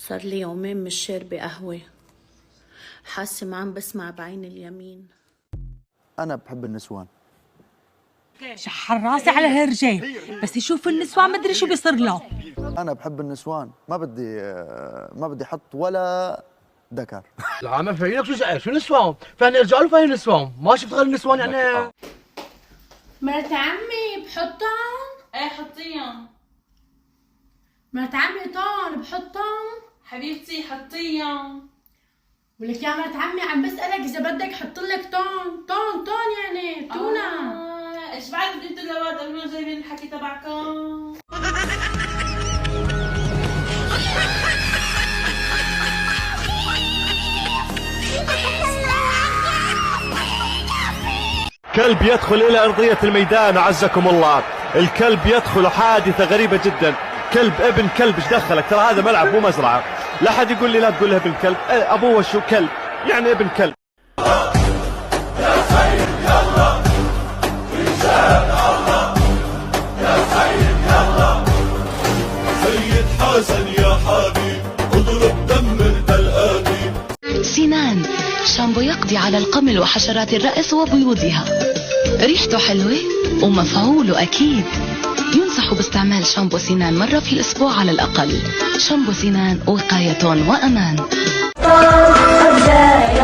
صار لي يومين مش شاربة قهوة، حاسة ما عم بسمع بعين اليمين. أنا بحب النسوان. شحر راسي على هرجة، بس يشوف النسوان مدري شو بيصير له. أنا بحب النسوان، ما بدي أحط ولا ذكر. لا ما فينك شو نسوان؟ فاني رجال وفاني نسوان، ما شفت غير النسوان يعني. مرت عمي بحطهم؟ ايه حطيهم. مرت عمي طون بحطهم؟ حبيبتي حطيهم. ولك يا مرت عمي عم بسألك إذا بدك حط لك طون يعني تونة. ايش بعد بدي انتوا اللواد قبل ما جايبين الحكي تبعكم؟ كلب يدخل إلى أرضية الميدان أعزكم الله. الكلب يدخل حادثة غريبة جدا. كلب ابن كلب، ايش دخلك؟ ترى هذا ملعب مو مزرعة. لا حد يقول لي لا تقول له ابن كلب. أبوه شو كلب يعني ابن كلب. يا سيد يلا وإن الله يا سيد يلا سيد حسن يا حبيب اضرب دمر الآبي. سنان شامبو يقضي على القمل وحشرات الرأس وبيوضها، ريحته حلوة ومفعوله أكيد. ينصح باستعمال شامبو سنان مرة في الأسبوع على الأقل. شامبو سنان وقاية وأمان.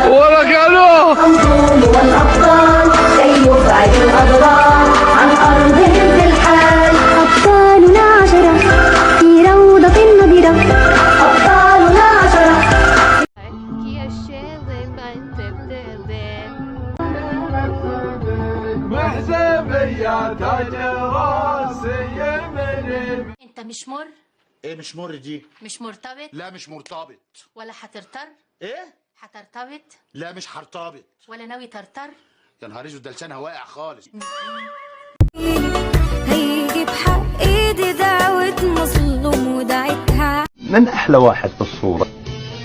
ولا قالوا والأبطال كي يبعد الأضرار عن أرضهم في الحال. أبطالنا عشرة في روضة نضرة. أبطالنا عشرة. محزبية تاج راسي من. انت مش مر؟ ايه مش مر دي؟ مش مرتبط؟ لا مش مرتبط. ولا حترتر؟ ايه؟ حترتبط؟ لا مش هرتبط. ولا ناوي ترتر؟ يا نهار اسود ده لسانها واقع خالص. هيجي بحق ايدي دعوة مظلوم ودعتها. من احلى واحد في الصورة؟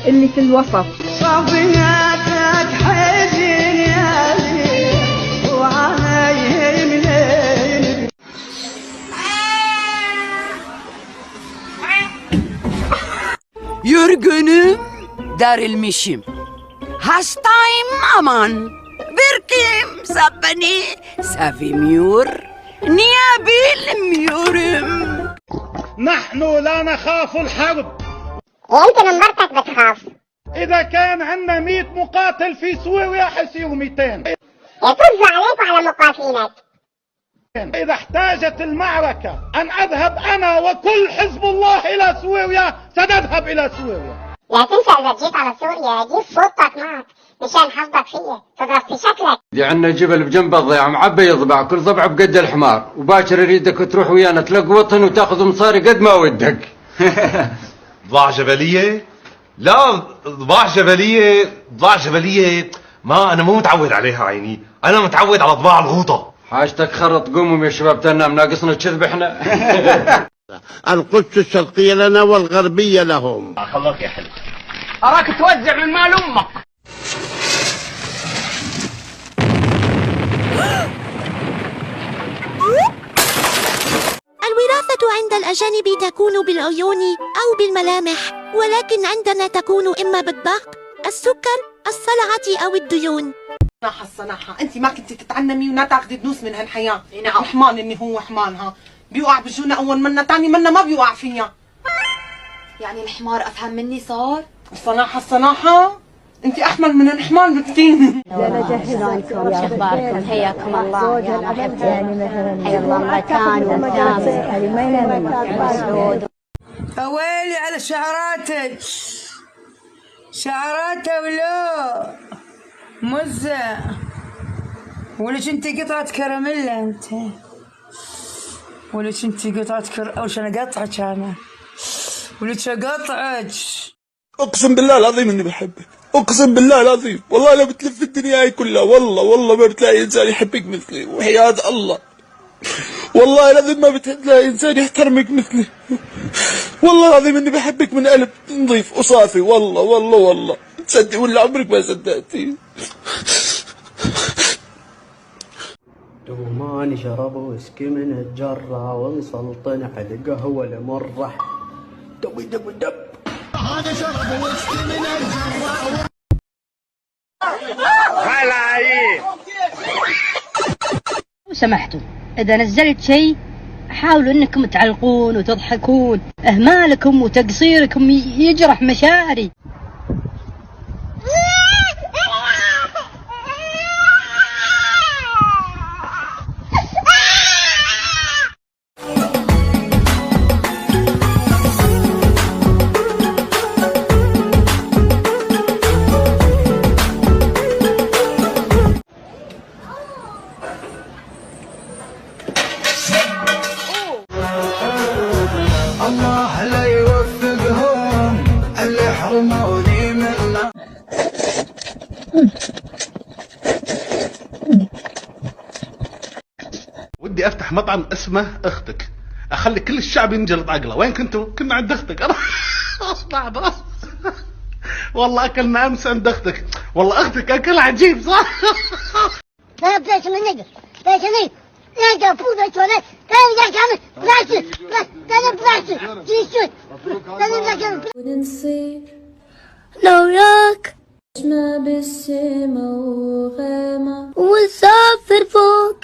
اللي في الوسط. صبياتك حزين يا ليل وعايم ليل. Yürgünüm darilmişim. Hastayım aman. Bir kim beni sevmiyor. Niye bilmiyorum. نحن لا نخاف الحرب. يمكن مرتك بتخاف. إذا كان عندنا 100 مقاتل في سوريا حيصيروا 200. يطز عليك وعلى مقاتلينك. إذا احتاجت المعركة أن أذهب أنا وكل حزب الله إلى سوريا سنذهب إلى سوريا. لا تنسى إذا جيت على سوريا جيب فوطك معك مشان حفظك فيه تضرب في شكلك. دي عنا جبل بجنب الضيعة معبي يضبع كل ضبع بقد الحمار، وباكر يريدك تروح ويانا تلقى وطن وتاخذ مصاري قد ما ودك. ضباع جبلية؟ لا ضباع جبلية ما أنا مو متعود عليها عيني، أنا متعود على ضباع الغوطة. حاجتك خرط قوموا يا شباب تنام ناقصنا كذب احنا. القدس الشرقية لنا والغربية لهم. خلوك يا حلو. أراك توزع من مال أمك. الوراثة عند الأجانب تكون بالعيون أو بالملامح، ولكن عندنا تكون إما بالضغط، السكر، الصلعة أو الديون. الصراحة انت ما كنتي تتعنمي ولا تاخذي دنوس من هالحياة. نعم. حمان اني هو حمانها بيوقع بجونا اول منا تاني منا ما بيوقع فيها. يعني الحمار افهم مني صار؟ الصراحة انت احمل من الحمار بكثير. لا جهزونكم شو اخباركم؟ حياكم الله يا مرحبا. حيا الله مكان وسام. اويلي على شعراتك ولو مزة. وليش انت قطعة كراميلا انت؟ وليش انت قطعة وش انا قطعك انا؟ وليش اقطعك؟ اقسم بالله العظيم اني بحبك، اقسم بالله العظيم، والله لو بتلف الدنيا هاي كلها والله ما بتلاقي انسان يحبك مثلي، وحياة الله والله العظيم ما بتلاقي انسان يحترمك مثلي. والله العظيم اني بحبك من قلب نظيف وصافي. والله تصدق ولا عمرك ما صدقتي. دومان شرب ويسكي من الجرة ونسلطن على القهوة المرة. دب هذا شرب وسط من الجراء. لو سمحتوا إذا نزلت شيء حاولوا انكم تعلقون وتضحكون، اهمالكم وتقصيركم يجرح مشاعري. الله لا يوفقهم اللي حرموني منه. ودي افتح مطعم اسمه اختك، اخلي كل الشعب ينجلط عقله. وين كنتوا؟ كنا عند اختك. بعض والله اكلنا امس عند اختك. والله اختك اكل عجيب صح. لا بلاش من نقر بلاش نقر نقر فوضى شوالات لا كامل بلاش لا بلاش جيسوس لا ونصير نوراك ما بالسما وغيمة ونسافر فوق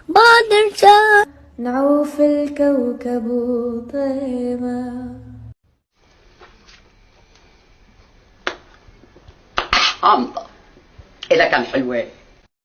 بعد نشاء نعوف الكوكب وطيمة. حامضة إذا كان حلوة